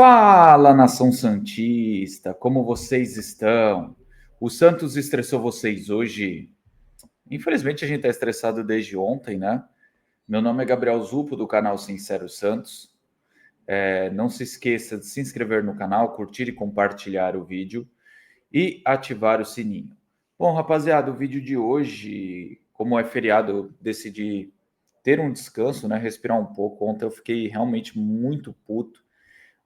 Fala, nação santista, como vocês estão? O Santos estressou vocês hoje? Infelizmente a gente está estressado desde ontem, né? Meu nome é Gabriel Zupo, do canal Sincero Santos. Não se esqueça de se inscrever no canal, curtir e compartilhar o vídeo e ativar o sininho. Bom, rapaziada, o vídeo de hoje, como é feriado, eu decidi ter um descanso, né? Respirar um pouco. Ontem eu fiquei realmente muito puto.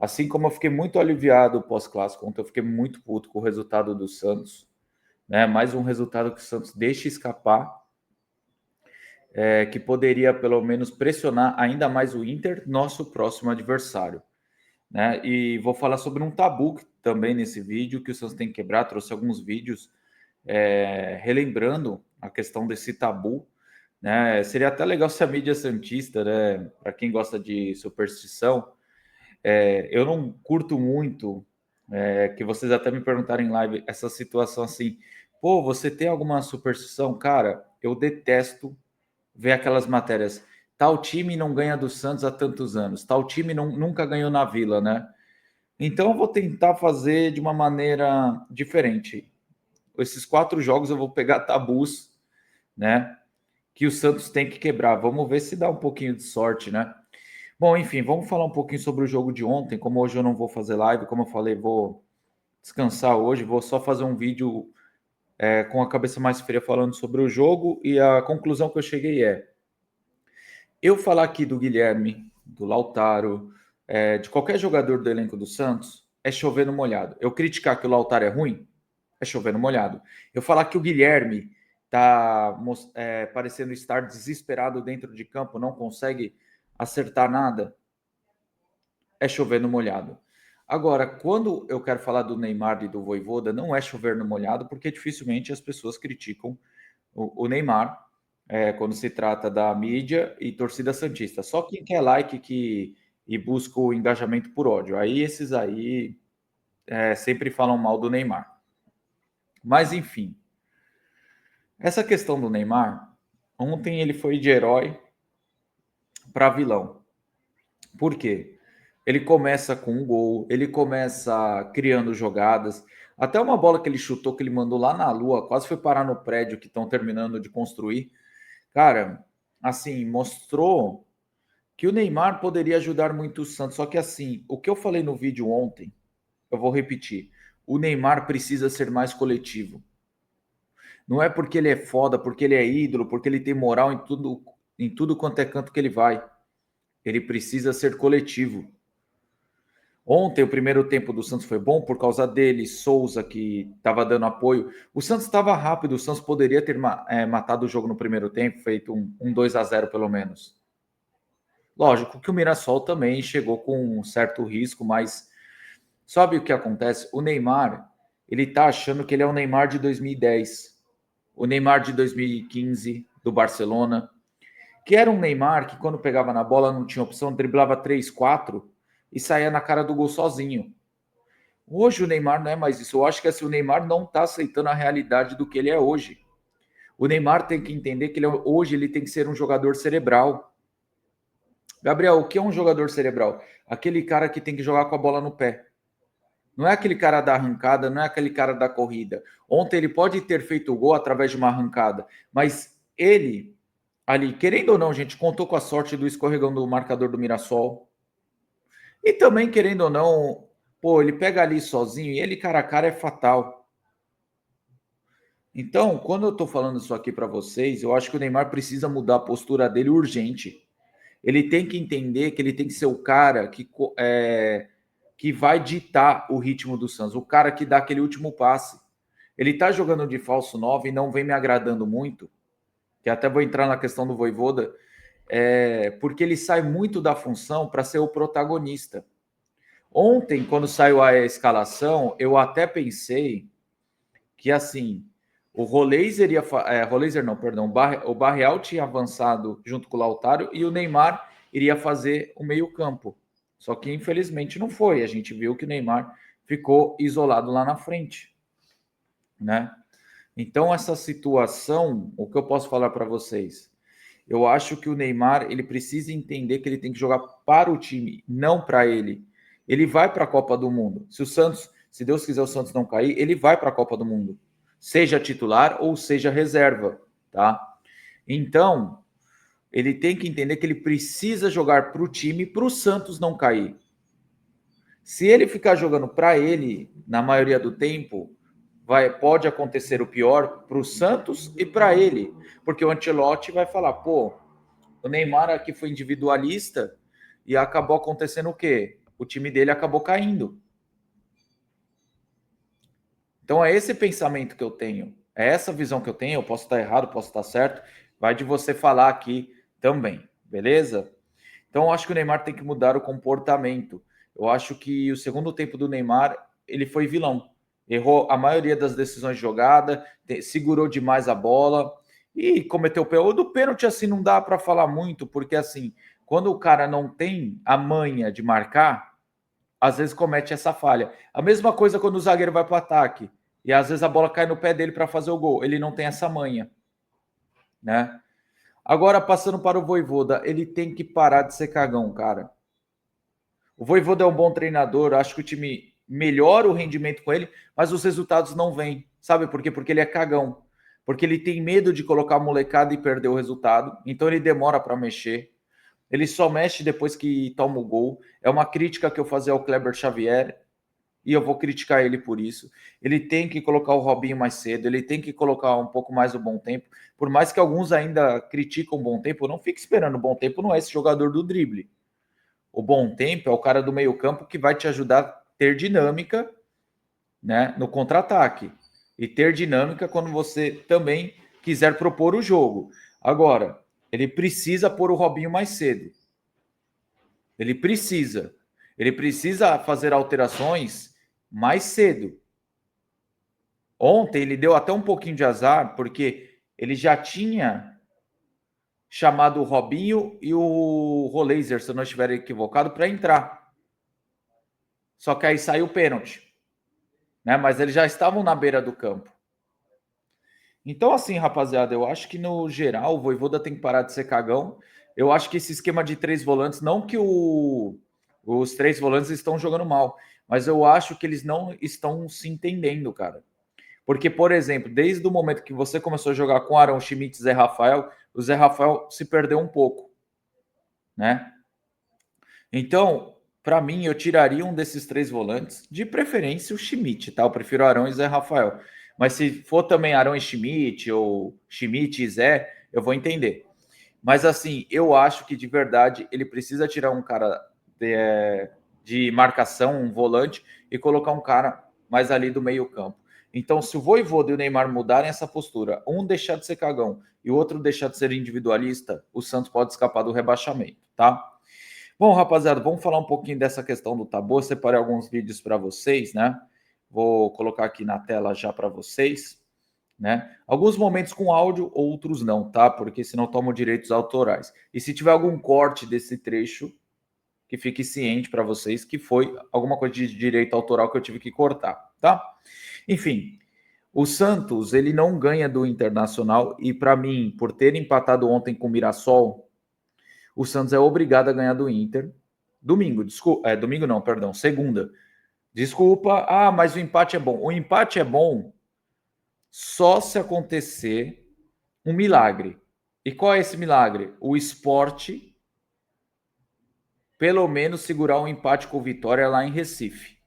Assim como eu fiquei muito aliviado pós-clássico, ontem eu fiquei muito puto com o resultado do Santos, né? Mais um resultado que o Santos deixa escapar, que poderia pelo menos pressionar ainda mais o Inter, nosso próximo adversário, né? E vou falar sobre um tabu também nesse vídeo que o Santos tem que quebrar. Trouxe alguns vídeos relembrando a questão desse tabu, né? Seria até legal se a mídia santista, né? Para quem gosta de superstição. Eu não curto muito, que vocês até me perguntaram em live, essa situação assim, pô, você tem alguma superstição? Cara, eu detesto ver aquelas matérias, tal time não ganha do Santos há tantos anos, tal time nunca ganhou na Vila, né? Então eu vou tentar fazer de uma maneira diferente. Esses 4 jogos eu vou pegar tabus, né? Que o Santos tem que quebrar. Vamos ver se dá um pouquinho de sorte, né? Bom, enfim, vamos falar um pouquinho sobre o jogo de ontem. Como hoje eu não vou fazer live, como eu falei, vou descansar hoje, vou só fazer um vídeo com a cabeça mais fria falando sobre o jogo. E a conclusão que eu cheguei eu falar aqui do Guilherme, do Lautaro, de qualquer jogador do elenco do Santos, é chover no molhado. Eu criticar que o Lautaro é ruim, é chover no molhado. Eu falar que o Guilherme está parecendo estar desesperado dentro de campo, não consegue acertar nada, é chover no molhado. Agora, quando eu quero falar do Neymar e do Vojvoda, não é chover no molhado, porque dificilmente as pessoas criticam o Neymar quando se trata da mídia e torcida santista. Só quem quer like e busca o engajamento por ódio. Aí esses aí sempre falam mal do Neymar. Mas enfim, essa questão do Neymar, ontem ele foi de herói para vilão. Por quê? Ele começa com um gol, ele começa criando jogadas. Até uma bola que ele chutou, que ele mandou lá na lua, quase foi parar no prédio que estão terminando de construir. Cara, assim, mostrou que o Neymar poderia ajudar muito o Santos. Só que assim, o que eu falei no vídeo ontem, eu vou repetir. O Neymar precisa ser mais coletivo. Não é porque ele é foda, porque ele é ídolo, porque ele tem moral em tudo quanto é canto que ele vai. Ele precisa ser coletivo. Ontem, o primeiro tempo do Santos foi bom por causa dele, Souza, que estava dando apoio. O Santos estava rápido, o Santos poderia ter matado o jogo no primeiro tempo, feito um 2-0 pelo menos. Lógico que o Mirassol também chegou com um certo risco, mas sabe o que acontece? O Neymar, ele tá achando que ele é o Neymar de 2010, o Neymar de 2015 do Barcelona, que era um Neymar que quando pegava na bola não tinha opção, driblava 3, 4 e saía na cara do gol sozinho. Hoje o Neymar não é mais isso. Eu acho que assim, o Neymar não está aceitando a realidade do que ele é hoje. O Neymar tem que entender que hoje ele tem que ser um jogador cerebral. Gabriel, o que é um jogador cerebral? Aquele cara que tem que jogar com a bola no pé. Não é aquele cara da arrancada, não é aquele cara da corrida. Ontem ele pode ter feito o gol através de uma arrancada, mas ele, ali, querendo ou não, gente, contou com a sorte do escorregão do marcador do Mirassol. E também, querendo ou não, pô, ele pega ali sozinho e ele cara a cara é fatal. Então, quando eu tô falando isso aqui para vocês, eu acho que o Neymar precisa mudar a postura dele urgente. Ele tem que entender que ele tem que ser o cara que vai ditar o ritmo do Santos, o cara que dá aquele último passe. Ele tá jogando de falso 9 e não vem me agradando muito, que até vou entrar na questão do Vojvoda, porque ele sai muito da função para ser o protagonista. Ontem, quando saiu a escalação, eu até pensei que assim, o Roleiser ia. Roleiser não, perdão. O Barreal tinha avançado junto com o Lautaro e o Neymar iria fazer o meio-campo. Só que infelizmente não foi. A gente viu que o Neymar ficou isolado lá na frente, né? Então, essa situação, o que eu posso falar para vocês? Eu acho que o Neymar ele precisa entender que ele tem que jogar para o time, não para ele. ele vai para a Copa do Mundo. Se Deus quiser o Santos não cair, ele vai para a Copa do Mundo. Seja titular ou seja reserva, tá? Então, ele tem que entender que ele precisa jogar para o time, para o Santos não cair. Se ele ficar jogando para ele, na maioria do tempo, pode acontecer o pior para o Santos e para ele. Porque o Ancelotti vai falar, pô, o Neymar aqui foi individualista e acabou acontecendo o quê? O time dele acabou caindo. Então é esse pensamento que eu tenho, é essa visão que eu tenho. Eu posso estar errado, posso estar certo, vai de você falar aqui também, beleza? Então eu acho que o Neymar tem que mudar o comportamento. Eu acho que o segundo tempo do Neymar, ele foi vilão. Errou a maioria das decisões de jogada, segurou demais a bola e cometeu o pênalti. Do pênalti, assim, não dá para falar muito, porque, assim, quando o cara não tem a manha de marcar, às vezes comete essa falha. A mesma coisa quando o zagueiro vai para o ataque e às vezes a bola cai no pé dele para fazer o gol. Ele não tem essa manha, né? Agora, passando para o Vojvoda, ele tem que parar de ser cagão, cara. O Vojvoda é um bom treinador, acho que o time melhora o rendimento com ele, mas os resultados não vêm. Sabe por quê? Porque ele é cagão. Porque ele tem medo de colocar a molecada e perder o resultado, então ele demora para mexer. Ele só mexe depois que toma o gol. É uma crítica que eu fazia ao Kleber Xavier, e eu vou criticar ele por isso. Ele tem que colocar o Robinho mais cedo, ele tem que colocar um pouco mais o Bom Tempo. Por mais que alguns ainda criticam o Bom Tempo, não fique esperando. O Bom Tempo não é esse jogador do drible. O Bom Tempo é o cara do meio campo que vai te ajudar a ter dinâmica, né, no contra-ataque. E ter dinâmica quando você também quiser propor o jogo. Agora, ele precisa pôr o Robinho mais cedo. Ele precisa fazer alterações mais cedo. Ontem ele deu até um pouquinho de azar, porque ele já tinha chamado o Robinho e o Roleiser, se eu não estiver equivocado, para entrar. Só que aí saiu o pênalti, né? Mas eles já estavam na beira do campo. Então, assim, rapaziada, eu acho que no geral o Vojvoda tem que parar de ser cagão. Eu acho que esse esquema de 3 volantes, não que os 3 volantes estão jogando mal, mas eu acho que eles não estão se entendendo, cara. Porque, por exemplo, desde o momento que você começou a jogar com Arão, Schmidt e Zé Rafael, o Zé Rafael se perdeu um pouco, né? Então, para mim, eu tiraria um desses 3 volantes, de preferência o Schmidt, tá? Eu prefiro Arão e Zé Rafael. Mas se for também Arão e Schmidt, ou Schmidt e Zé, eu vou entender. Mas assim, eu acho que de verdade ele precisa tirar um cara de marcação, um volante, e colocar um cara mais ali do meio campo. Então, se o Vojvoda e o Neymar mudarem essa postura, um deixar de ser cagão e o outro deixar de ser individualista, o Santos pode escapar do rebaixamento, tá? Bom, rapaziada, vamos falar um pouquinho dessa questão do tabu. Eu separei alguns vídeos para vocês, né? Vou colocar aqui na tela já para vocês, né? Alguns momentos com áudio, outros não, tá? Porque senão tomam direitos autorais. E se tiver algum corte desse trecho, que fique ciente para vocês que foi alguma coisa de direito autoral que eu tive que cortar, tá? Enfim, o Santos, ele não ganha do Internacional e, para mim, por ter empatado ontem com o Mirassol, o Santos é obrigado a ganhar do Inter. Domingo não, perdão, segunda. Desculpa, mas o empate é bom. O empate é bom só se acontecer um milagre. E qual é esse milagre? O Sport, pelo menos, segurar um empate com o Vitória lá em Recife.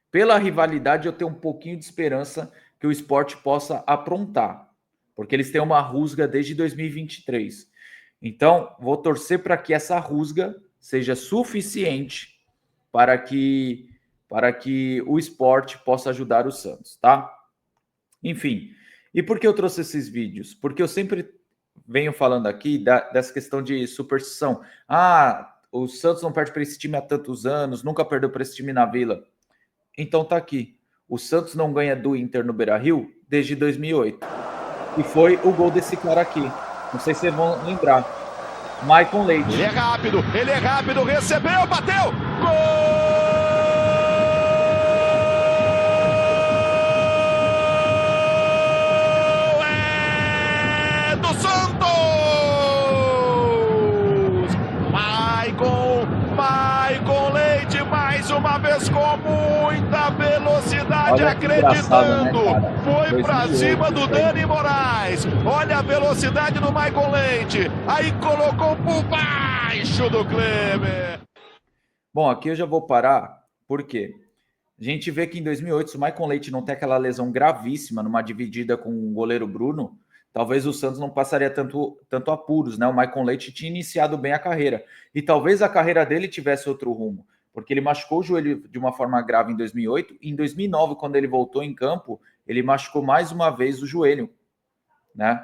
Pela rivalidade, eu tenho um pouquinho de esperança que o Sport possa aprontar, porque eles têm uma rusga desde 2023. Então, vou torcer para que essa rusga seja suficiente para que o Sport possa ajudar o Santos, tá? Enfim, e por que eu trouxe esses vídeos? Porque eu sempre venho falando aqui dessa questão de superstição. O Santos não perde para esse time há tantos anos, nunca perdeu para esse time na Vila. Então tá aqui. O Santos não ganha do Inter no Beira-Rio desde 2008. E foi o gol desse cara aqui. Não sei se vocês vão lembrar. Maicon Leite. Ele é rápido, recebeu, bateu! Gol! É do Santos! Maicon Leite! cidade Olha que engraçado, né, acreditando. cara? Foi pra 2008 cima do isso aí. Dani Moraes. Olha a velocidade do Michael Leite. Aí colocou por baixo do Kleber. Bom, aqui eu já vou parar, por quê? A gente vê que em 2008, se o Michael Leite não tem aquela lesão gravíssima numa dividida com o goleiro Bruno, talvez o Santos não passaria tanto apuros, né? O Michael Leite tinha iniciado bem a carreira. E talvez a carreira dele tivesse outro rumo, porque ele machucou o joelho de uma forma grave em 2008, e em 2009, quando ele voltou em campo, ele machucou mais uma vez o joelho, né?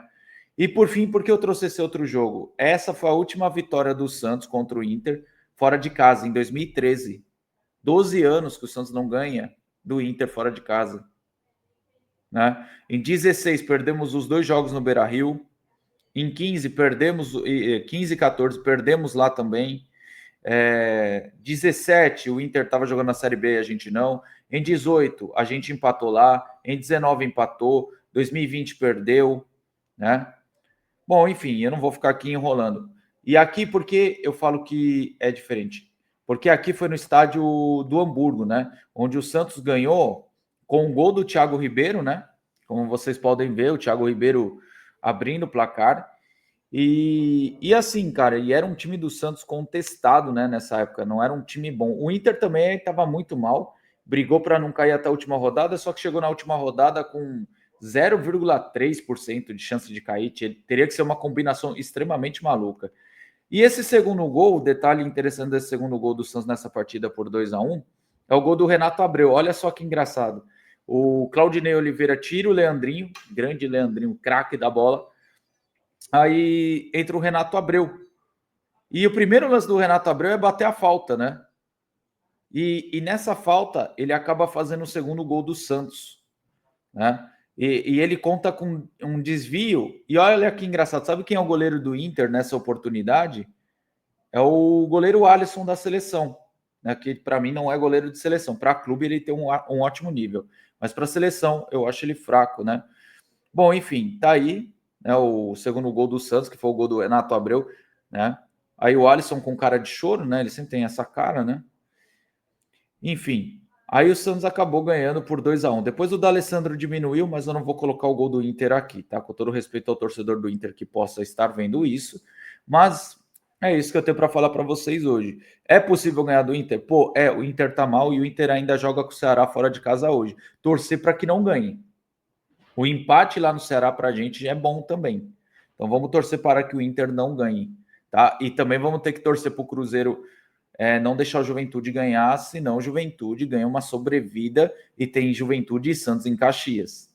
E por fim, por que eu trouxe esse outro jogo? Essa foi a última vitória do Santos contra o Inter, fora de casa, em 2013. 12 anos que o Santos não ganha do Inter fora de casa. Né? Em 16, perdemos os 2 jogos no Beira-Rio. Em 15, perdemos, 15 e 14, perdemos lá também. 17, o Inter estava jogando na Série B e a gente não. Em 18, a gente empatou lá. Em 19, empatou. 2020, perdeu. Né? Bom, enfim, eu não vou ficar aqui enrolando. E aqui, por que eu falo que é diferente? Porque aqui foi no estádio do Hamburgo, né? Onde o Santos ganhou com o gol do Thiago Ribeiro, né? Como vocês podem ver, o Thiago Ribeiro abrindo o placar. E assim, cara, e era um time do Santos contestado, né? Nessa época, não era um time bom. O Inter também estava muito mal, brigou para não cair até a última rodada, só que chegou na última rodada com 0,3% de chance de cair. Teria que ser uma combinação extremamente maluca. E esse segundo gol, o detalhe interessante desse segundo gol do Santos nessa partida por 2-1, é o gol do Renato Abreu. Olha só que engraçado. O Claudinei Oliveira tira o Leandrinho, grande Leandrinho, craque da bola. Aí entra o Renato Abreu. E o primeiro lance do Renato Abreu é bater a falta, né? E nessa falta, ele acaba fazendo o segundo gol do Santos, né? E ele conta com um desvio. E olha que engraçado, sabe quem é o goleiro do Inter nessa oportunidade? É o goleiro Alisson da seleção, né? Que para mim não é goleiro de seleção. Para clube ele tem um ótimo nível, mas para seleção eu acho ele fraco, né? Bom, enfim, tá aí, né? O segundo gol do Santos, que foi o gol do Renato Abreu, né? Aí o Alisson com cara de choro, né? Ele sempre tem essa cara, né? Enfim, aí o Santos acabou ganhando por 2-1. Depois o D'Alessandro diminuiu, mas eu não vou colocar o gol do Inter aqui, tá? Com todo respeito ao torcedor do Inter que possa estar vendo isso, mas é isso que eu tenho para falar para vocês hoje. É possível ganhar do Inter? Pô, o Inter tá mal e o Inter ainda joga com o Ceará fora de casa hoje. Torcer para que não ganhe. O empate lá no Ceará para a gente é bom também. Então vamos torcer para que o Inter não ganhe, tá? E também vamos ter que torcer para o Cruzeiro não deixar o Juventude ganhar, senão o Juventude ganha uma sobrevida e tem Juventude e Santos em Caxias.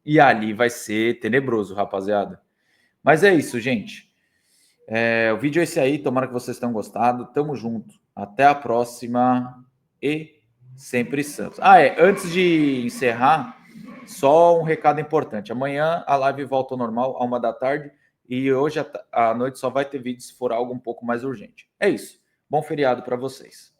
E ali vai ser tenebroso, rapaziada. Mas é isso, gente. O vídeo é esse aí, tomara que vocês tenham gostado. Tamo junto. Até a próxima e sempre Santos. Antes de encerrar, só um recado importante. Amanhã a live volta ao normal, à 1 da tarde. E hoje à noite só vai ter vídeo se for algo um pouco mais urgente. É isso. Bom feriado para vocês.